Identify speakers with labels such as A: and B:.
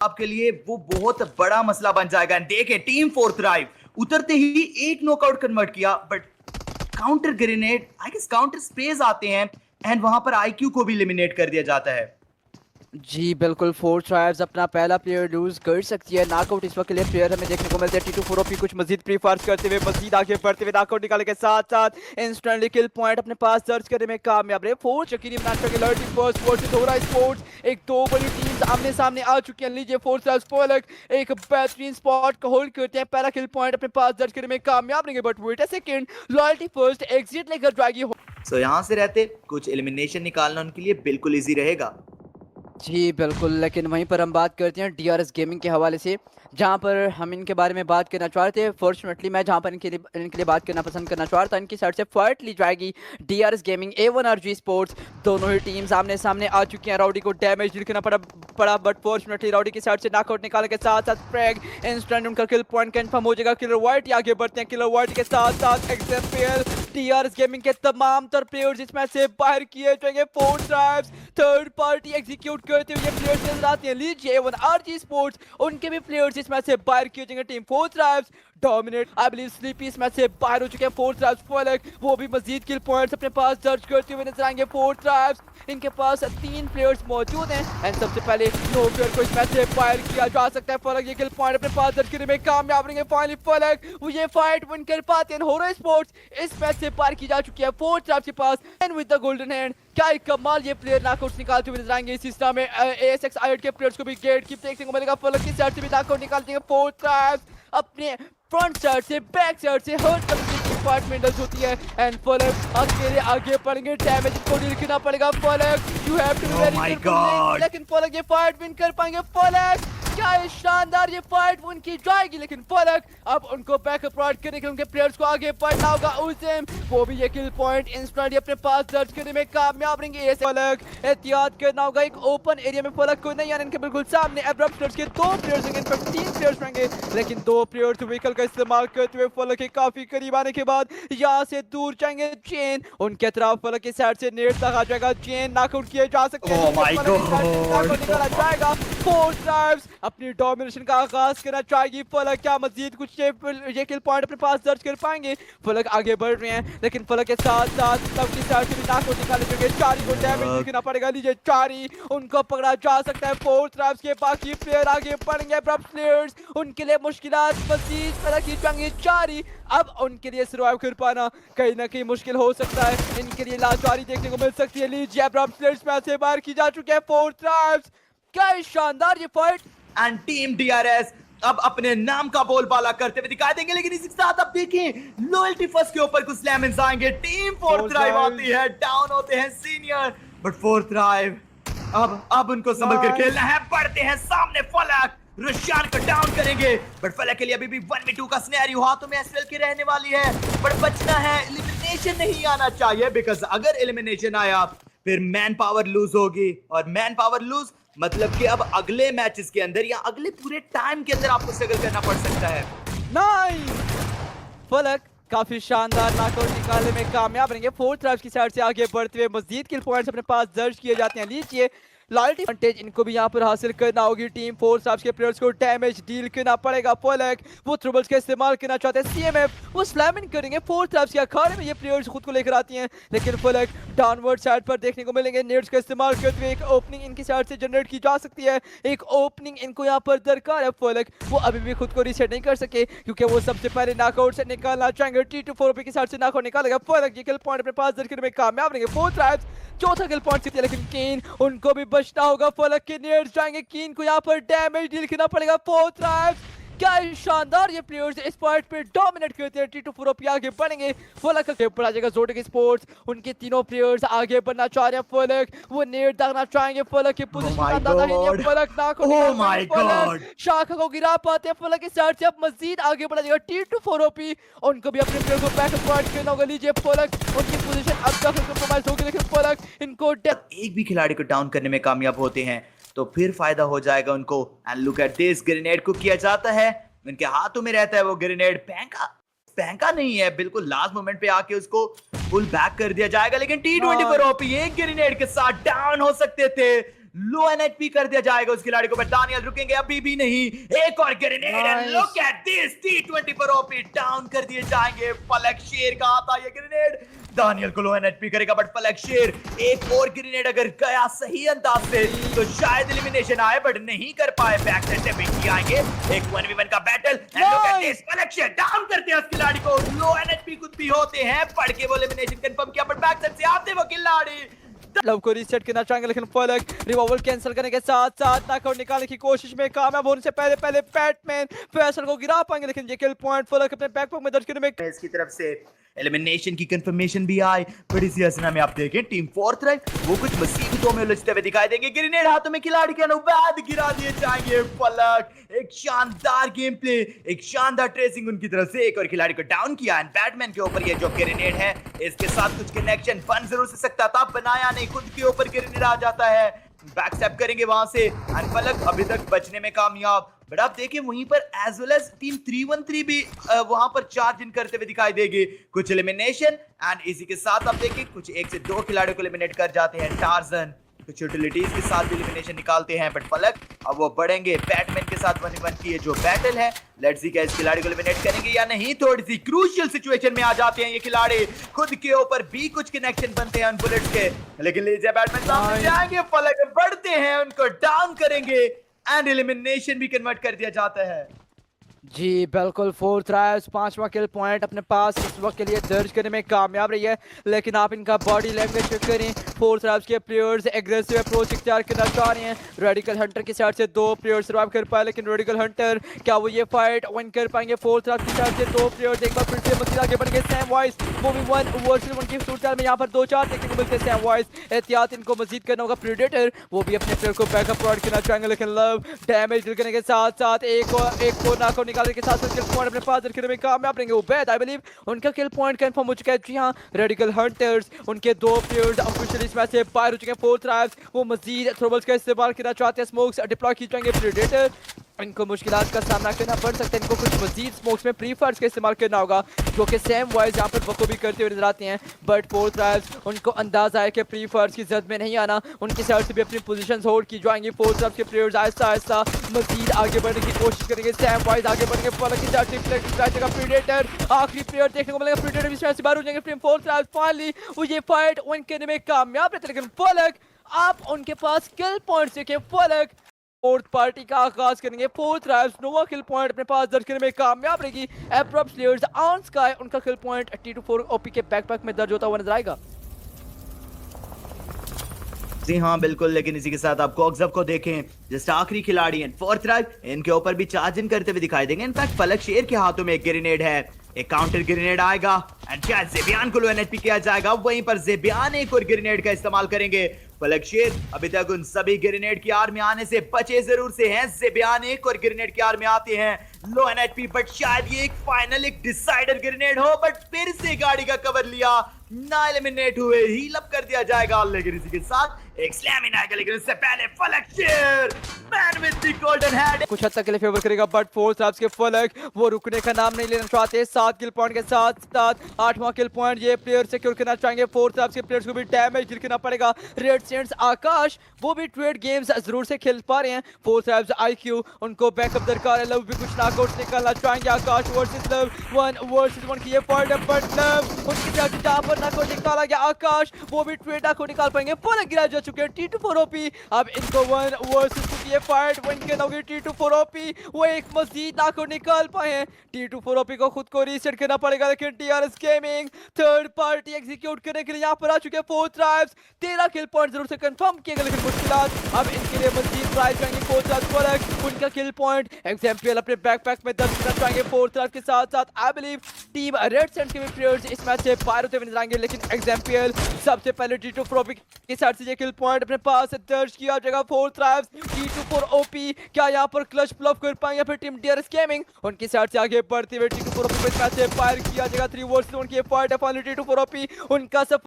A: आपके लिए वो बहुत बड़ा मसला बन जाएगा। देखें टीम फोर्थ ड्राइव उतरते ही एक नॉकआउट कन्वर्ट किया, but counter grenade I guess counter space आते हैं एंड वहां पर आईक्यू को भी एलिमिनेट कर दिया जाता है।
B: जी बिल्कुल, फोर ट्राइब्स अपना पहला प्लेयर लूज कर सकती है। नॉकआउट इस वक्त के लिए प्लेयर हमें देखने को मिलते हैं। T2 4OP कुछ मजीद प्री फार्स करते हुए मजीद आगे बढ़ते हुए नॉकआउट निकालने के साथ साथ इंस्टेंटली किल पॉइंट अपने पास दर्ज करने में कामयाब रहे। फोर यकीनी बनाने के लर्टी फर्स्ट वर्सेस हो रहा है स्पोर्ट्स। एक दो बड़ी टीम्स आमने सामने आ चुकी हैं। लीजिए फोर ट्राइब्स पोलक एक बेहतरीन स्पॉट को होल्ड करते हैं, पहला किल पॉइंट अपने पास दर्ज करने में कामयाब रहेंगे। But wait a second, loyalty first exit लेकर जाएगी।
A: सो यहाँ से रहते कुछ एलिमिनेशन निकालना उनके लिए बिल्कुल इजी रहेगा।
B: जी बिल्कुल, लेकिन वहीं पर हम बात करते हैं DRS गेमिंग के हवाले से, जहां पर हम इनके बारे में बात करना चाहते थे। फॉर्चुनेटली मैं जहां पर इनके लिए बात करना पसंद करना चाहता था, इनकी साइड से फाइट ली जाएगी DRS गेमिंग A1RG स्पोर्ट्स। दोनों ही टीम्स आमने सामने आ चुकी हैं। राउडी को डैमेज दिखना पड़ा बट फॉर्चुनेटली राउडी की साइड से नॉकआउट निकालने के साथ साथ फ्रैग इंस्टेंट उनका किल पॉइंट कंफर्म हो जाएगा। किलर वाइट आगे बढ़ते हैं। किलर वाइट के साथ साथ XFPL DRS गेमिंग के तमाम तर प्लेयर्स इसमें से बाहर किए जाएंगे। Four tribes third party execute करते हुए प्लेयर्स नजर आते हैं। लीजिए A1RG स्पोर्ट्स उनके भी प्लेयर्स इसमें से बाहर किए जाएंगे। Team four tribes dominate I believe sleepy इसमें से बाहर हो चुके हैं। फोर ट्राइब्स फलक वो भी मजीद किल पॉइंट्स अपने पास दर्ज करते हुए नजर आएंगे। फोर ट्राइब्स इनके पास 3 प्लेयर्स मौजूद हैं एंड सबसे पहले नो प्लेयर को इस मैच से फायर किया जा सकता है। फलक ये किल पॉइंट अपने पास दर्ज करने में कामयाब रहेंगे। फाइनली फलक वो ये फाइट विन कर पाते हैं। होरो स्पोर्ट्स इस मैच से पार की जा चुकी है। फोर ट्राइब्स के पास and with the golden hand क्या एक कमाल ये प्लेयर नॉकआउट निकालते हुए नजर आएंगे। इस सिस्टम में ASX आयड के प्लेयर्स को भी गेट कीप देखने को मिलेगा। फलक की साइड से भी नॉकआउट निकालते हैं। फोर ट्राइब्स अपने फ्रंट साइड से बैक साइड से हर तरफ की डिपार्टमेंटल्स होती है एंड फलक अकेले आगे पड़ेंगे। डैमेज को डील करना पड़ेगा। Falak you have to be very careful, लेकिन फलक ये फाइट विन कर पाएंगे। फलक क्या है शानदार ये फाइट उनकी जाएगी, लेकिन फलक अब उनको बैकअप प्रोवाइड करने के लिए उनके प्लेयर्स को आगे बढ़ना होगा। उसेम वो भी ये किल पॉइंट इंस्टेंटली अपने पास दर्ज करने में कामयाब रहेंगे। ऐसे फलक एहतियात करना होगा। एक ओपन एरिया में फलक को नहीं आने इनके बिल्कुल सामने एब्रप्टर्स के 2 प्लेयर्स होंगे, इनफैक्ट 3 प्लेयर्स रहेंगे, लेकिन 2 प्लेयर्स व्हीकल का इस्तेमाल करते हुए फलक के काफी करीब आने के बाद यहाँ से दूर जाएंगे। चेन उनके तरफ फलक की साइड से नेट तक आ जाएगा। चेन नॉकआउट किए जा सकते हैं।
A: Oh my God!
B: निकाला जाएगा। फोर ट्राइब्स अपनी डोमिनेशन का आगाज करना चाहेगी। फलक क्या मजीद कुछ ये किल पॉइंट अपने पास दर्ज कर पाएंगे। फलक आगे बढ़ रहे हैं, लेकिन फलक के साथ साथ सबकी साइड से भी नॉकआउट निकाले जाएंगे। चारी को डैमेज दिखना पड़ेगा। लीजिए चारी उनको पकड़ा जा सकता है। फोर ट्राइब्स के बाकी प्लेयर आगे बढ़ेंगे। प्लेयर्स उनके लिए मुश्किलात मजीद पैदा की जाएंगी। चारी अब उनके लिए सर्वाइव कर पाना कहीं ना कहीं मुश्किल हो सकता है। इनके लिए लाचारी देखने को मिल सकती है। लीजिए प्लेयर्स में से बाहर की जा चुके हैं। फोर ट्राइब्स क्या शानदार ये फाइट
A: एंड टीम DRS अब अपने नाम का बोलबाला करते हुए दिखाई देंगे, लेकिन इसी के साथ अब देखें लॉयल्टी फर्स्ट के ऊपर कुछ लेमन्स आएंगे। टीम फोर्थ ड्राइव आती है, डाउन होते हैं सीनियर, बट फोर्थ ड्राइव अब उनको संभल कर खेलना है। बढ़ते हैं सामने फलक रुशियान को डाउन करेंगे, बट फलक के लिए अभी भी 1v2 का सिनेरियो हाथों में एसएल की रहने वाली है। बट बचना है, एलिमिनेशन नहीं आना चाहिए, बिकॉज अगर एलिमिनेशन आया फिर मैन पावर लूज होगी, और मैन पावर लूज मतलब कि अब अगले मैचेस के अंदर या अगले पूरे टाइम के अंदर आपको स्ट्रगल करना पड़ सकता है।
B: नाइस फलक काफी शानदार नॉकआउट निकालने में कामयाब रहेंगे। फोर्थ ट्राइब्स की साइड से आगे बढ़ते हुए मजीद किल पॉइंट्स अपने पास दर्ज किए जाते हैं। लीजिए लॉयल्टी एडवांटेज इनको भी यहाँ पर हासिल करना होगी। टीम फोर ट्राइब्स के प्लेयर्स को डैमेज डील करना पड़ेगा। फलक वो ट्रबल्स का इस्तेमाल करना चाहते हैं। CMF वो स्लैमिंग करेंगे। फोर ट्राइब्स के अखाड़े में ये प्लेयर्स खुद को लेकर आती हैं, लेकिन फलक डाउनवर्ड साइड पर देखने को मिलेंगे। नेट्स का इस्तेमाल करते हुए एक ओपनिंग इनकी साइड से जनरेट की जा सकती है। एक ओपनिंग इनको यहाँ पर दरकार है। फलक वो अभी भी खुद को रीसेट नहीं कर सके, क्योंकि वो सबसे पहले नॉकआउट से निकालना चाहेंगे। T2 4OP की साइड से नॉकआउट निकालेगा। फलक ये किल पॉइंट अपने पास दर्ज करने में कामयाब रहेंगे। फोर ट्राइब्स चौथा किल पॉइंट जीती है, लेकिन कीन उनको भी बचना होगा। फलक के नेट्स जाएंगे। कीन को यहाँ पर डैमेज डील करना पड़ेगा। फोर ट्राइब्स क्या शानदार ये प्लेयर्स इस पॉइंट पे डोमिनेट करते हैं। T2 4OP आगे बढ़ेंगे। फलक का पड़ा जाएगा जोटिक स्पोर्ट्स, उनके तीनों प्लेयर्स आगे बढ़ना चाह रहे हैं। फलक वो नेट दागना चाहेंगे। फलक की पोजीशन अंदाजा नहीं है। फलक फलक शाखा को गिरा पाते हैं। फलक की साइड से अब मजीद आगे बढ़ा जाएगा T2 4OP, उनको भी अपने प्लेयर को बैकअप प्रोवाइड करना होगा। लीजिए फलक उनकी पोजीशन अब तक कंप्रोमाइज होगी, लेकिन फलक इनको
A: एक भी खिलाड़ी को डाउन करने में कामयाब होते हैं तो फिर फायदा हो जाएगा उनको। And look at this, grenade को किया जाता है, उनके हाथों में रहता है वो ग्रेनेड। फेंका नहीं है, बिल्कुल लास्ट मोमेंट पे आके उसको पुल बैक कर दिया जाएगा, लेकिन T24 OP एक ग्रेनेड के साथ डाउन हो सकते थे। लो एनएचपी कर दिया जाएगा उस खिलाड़ी को, बट दानियल रुकेंगे अभी भी नहीं। एक और grenade and look at this, T20 पर ओपी डाउन कर दिए जाएंगे। फलक शेर का आता है ये ग्रेनेड, दानियल को लो एनएचपी करेगा, बट फलक शेर एक और ग्रेनेड अगर गया सही अंदाज से तो शायद एलिमिनेशन आए, बट नहीं कर पाए। बैक साइड से बिग आएंगे, एक 1v1 का battle and look at this, फलक शेर डाउन करते हैं उस खिलाड़ी को। लो एनएचपी खुद भी होते हैं, पढ़ के वो एलिमिनेशन कंफर्म किया, बट बैक साइड से आते वो खिलाड़ी
B: लव को रीसेट करना चाहेंगे, लेकिन फलक रिवॉल्वर कैंसिल करने के साथ साथ नॉकआउट निकालने की कोशिश में कामयाब होने से पहले बैटमैन फैसल को गिरा पाएंगे, लेकिन ये किल पॉइंट फलक अपने बैकपॉकेट में दर्ज करने में
A: इसकी तरफ से एलिमिनेशन की कंफर्मेशन भी आई। बट इसी असना में आप देखें टीम फोर्थ राइट वो कुछ मुसीबतों में उलझते हुए दिखाई देंगे। ग्रेनेड हाथों में खिलाड़ी के अनुवाद गिरा दिए जाएंगे। फलक एक शानदार गेम प्ले, एक शानदार ट्रेसिंग उनकी तरफ से, एक और खिलाड़ी को डाउन किया एंड बैटमैन के ऊपर ये जो ग्रेनेड है इसके साथ कुछ कनेक्शन बन जरूर से सकता था, बनाया नहीं, खुद के ऊपर ग्रेनेड आ जाता है। बैकस्टैप करेंगे वहां से एंड फलक अभी तक बचने में कामयाब। बट आप देखिए वहीं पर एज वेल एज टीम 313 भी वहां पर चार्ज इन करते हुए दिखाई देगी। कुछ एलिमिनेशन एंड इसी के साथ आप देखिए कुछ 1 से 2 खिलाड़ियों को एलिमिनेट कर जाते हैं। टार्जन कुछ यूटिलिटीज के साथ भी एलिमिनेशन निकालते हैं, बट फलक अब वो बढ़ेंगे बैटमैन के साथ 1v1 की ये जो बैटल है। लेट्स सी क्या इस खिलाड़ी को एलिमिनेट करेंगे या नहीं। थोड़ी सी क्रूशियल सिचुएशन में आ जाते हैं ये खिलाड़ी, खुद के ऊपर भी कुछ कनेक्शन बनते हैं उन बुलेट्स के, लेकिन लीजिए बैटमैन सामने जाएंगे, फलक बढ़ते हैं, उनको डाउन करेंगे एंड एलिमिनेशन भी कन्वर्ट कर दिया जाता है।
B: जी बिल्कुल, फोर्थ राइज 5वां किल पॉइंट अपने पास इस वक्त के लिए दर्ज करने में कामयाब रही है, लेकिन आप इनका बॉडी लैंग्वेज चेक करें। फोर्थ राइज के प्लेयर्स एग्रेसिव अप्रोच इख्तियार करना चाह रहे हैं। रेडिकल हंटर की साइड से 2 प्लेयर्स सर्वाइव कर पाए, लेकिन रेडिकल हंटर क्या वो ये फाइट विन कर पाएंगे? फोर्थ राइज की साइड से 2 प्लेयर्स एक बार फिर से मजीद आगे बढ़ गए। सैम वॉइस वो भी 1 वर्सेस 1 की सूरत में यहाँ पर 2-4 देखने को मिलते हैं। सैम वॉइस एहतियात इनको मजीद करना होगा। प्रेडेटर वो भी अपने प्लेयर को बैकअप प्रोवाइड करना चाहेंगे, लेकिन लव डैमेज डील करने के साथ साथ एक को नॉकआउट निकालने के साथ किल पॉइंट अपने पास दर्ज में कामयाब रहेंगे। उबैद आई बिलीव उनका किल पॉइंट कंफर्म हो चुका है। जी हां, रेडिकल हंटर्स उनके 2 प्लेयर्स ऑफिशियली इस मैच से बाहर हो चुके हैं। फोर्थ राइज वो मजीद थ्रोबल्स का इस्तेमाल करना चाहते हैं। स्मोक्स डिप्लॉय की जाएंगे। प्रेडेटर इनको मुश्किलात का सामना करना पड़ सकता है, इनको कुछ मजीद स्मोक्स में प्री फायर्स का इस्तेमाल करना होगा, क्योंकि सैम वॉइस यहाँ पर बखूबी करते हुए नजर आते हैं। बट फोर्थ राइज उनको अंदाजा है कि प्री फायर्स की जद में नहीं आना, उनकी साइड से भी अपनी पोजीशंस होल्ड की जाएंगी। फोर्थ राइज के प्लेयर्स आहिस्ता आहिस्ता मजीद आगे बढ़ने की कोशिश करेंगे। सैम वॉइस आगे बढ़ेंगे, फलक की साइड से प्रेडेटर आखिरी प्लेयर देखने को मिलेगा। प्रेडेटर भी से बाहर हो जाएंगे। फोर्थ राइज फाइनली वो ये फाइट विन करने में कामयाब रहते, लेकिन फलक आप उनके पास किल पॉइंट्स देखें। फलक फोर्थ पार्टी का आगाज करेंगे। फोर्थ राइज नोवा किल पॉइंट अपने पास दर्ज करने में कामयाब रहेगी। एब्रप्ट प्लेयर्स ऑन स्काई उनका किल पॉइंट T24 ओपी के बैकपैक में दर्ज होता हुआ नजर आएगा।
A: जी हाँ बिल्कुल, लेकिन इसी के साथ आप कॉक्सअप को देखें, जस्ट आखिरी खिलाड़ी हैं फोर्थ राइज, इनके ऊपर भी चार्ज इन करते हुए दिखाई देंगे। इनफैक्ट फलक शेर के हाथों में एक ग्रेनेड है, एक काउंटर ग्रेनेड आएगा एंड शायद ज़ेबियान को लो एनएचपी किया जाएगा। वहीं पर ज़ेबियान एक और ग्रेनेड का इस्तेमाल करेंगे। फलक शेर अभी तक उन सभी ग्रेनेड की आर में आने से बचे जरूर से हैं। ज़ेबियान एक और ग्रेनेड की आर में आते हैं, लो एनएचपी, बट शायद ये एक फाइनल एक डिसाइडर ग्रेनेड हो, बट फिर से गाड़ी का कवर लिया, ना एलिमिनेट हुए, हील अप कर दिया जाएगा। लेकिन इसी के साथ एक स्लैम इन आएगा, लेकिन उससे पहले फलक शेर man with the golden head
B: कुछ हद तक के लिए फेवर करेगा, बट फोर्थ राइज के फलक वो रुकने का नाम नहीं लेना चाहते। 7 किल पॉइंट के साथ साथ 8वां किल पॉइंट ये प्लेयर सिक्योर करना चाहेंगे। फोर्थ राइज के प्लेयर्स को भी डैमेज डील करना पड़ेगा। रेड सेंट्स आकाश वो भी ट्रेड गेम्स जरूर से खेल पा रहे हैं। फोर्थ राइज आईक्यू उनको बैकअप दरकार है। लव भी कुछ नॉकआउट्स निकालना चाहेंगे। आकाश वर्सेस लव 1 वर्सेस 1 की ये फाइट है, बट लव उनकी तरफ जहां पर नॉकआउट निकाला गया, आकाश वो भी ट्रेड नॉकआउट निकाल पाएंगे। फलक गिरा जा चुके हैं। T24 ओपी अब इनको 1 वर्सेस 2 की ये फाइट विन करना होगी। T24 ओपी वो एक मजीद नॉकआउट निकाल पाए हैं। T24 ओपी को खुद को रीसेट करना पड़ेगा, लेकिन TRS gaming third party execute करने के लिए यहाँ पर आ चुके हैं। फोर्थ राइज 13 किल पॉइंट जरूर से कंफर्म किए गए, लेकिन मुश्किलात अब इनके लिए मजीद ट्राई करेंगे। फोर्थ राइज फलक उनका किल पॉइंट एग्जाम्पल अपने बैकपैक में दर्ज करना चाहेंगे। फोर्थ राइज के साथ साथ आई बिलीव टीम रेड सेंट के भी प्लेयर्स इस मैच से बाहर होते हुए नजर आएंगे, लेकिन एग्जाम्पल सबसे पहले T24 ओपी के साथ से ये किल पॉइंट अपने पास दर्ज किया जाएगा। फोर्थ राइज T24 ओपी क्या यहाँ पर क्लच ब्लफ कर पाएंगे? फिर टीम DRS गेमिंग उनकी साइड से आगे बढ़ते हुए T24 ओपी पे मैच से फायर किया जाएगा। 3 वर्सेस 1 की फाइट है फाइनली T24 ओपी उनका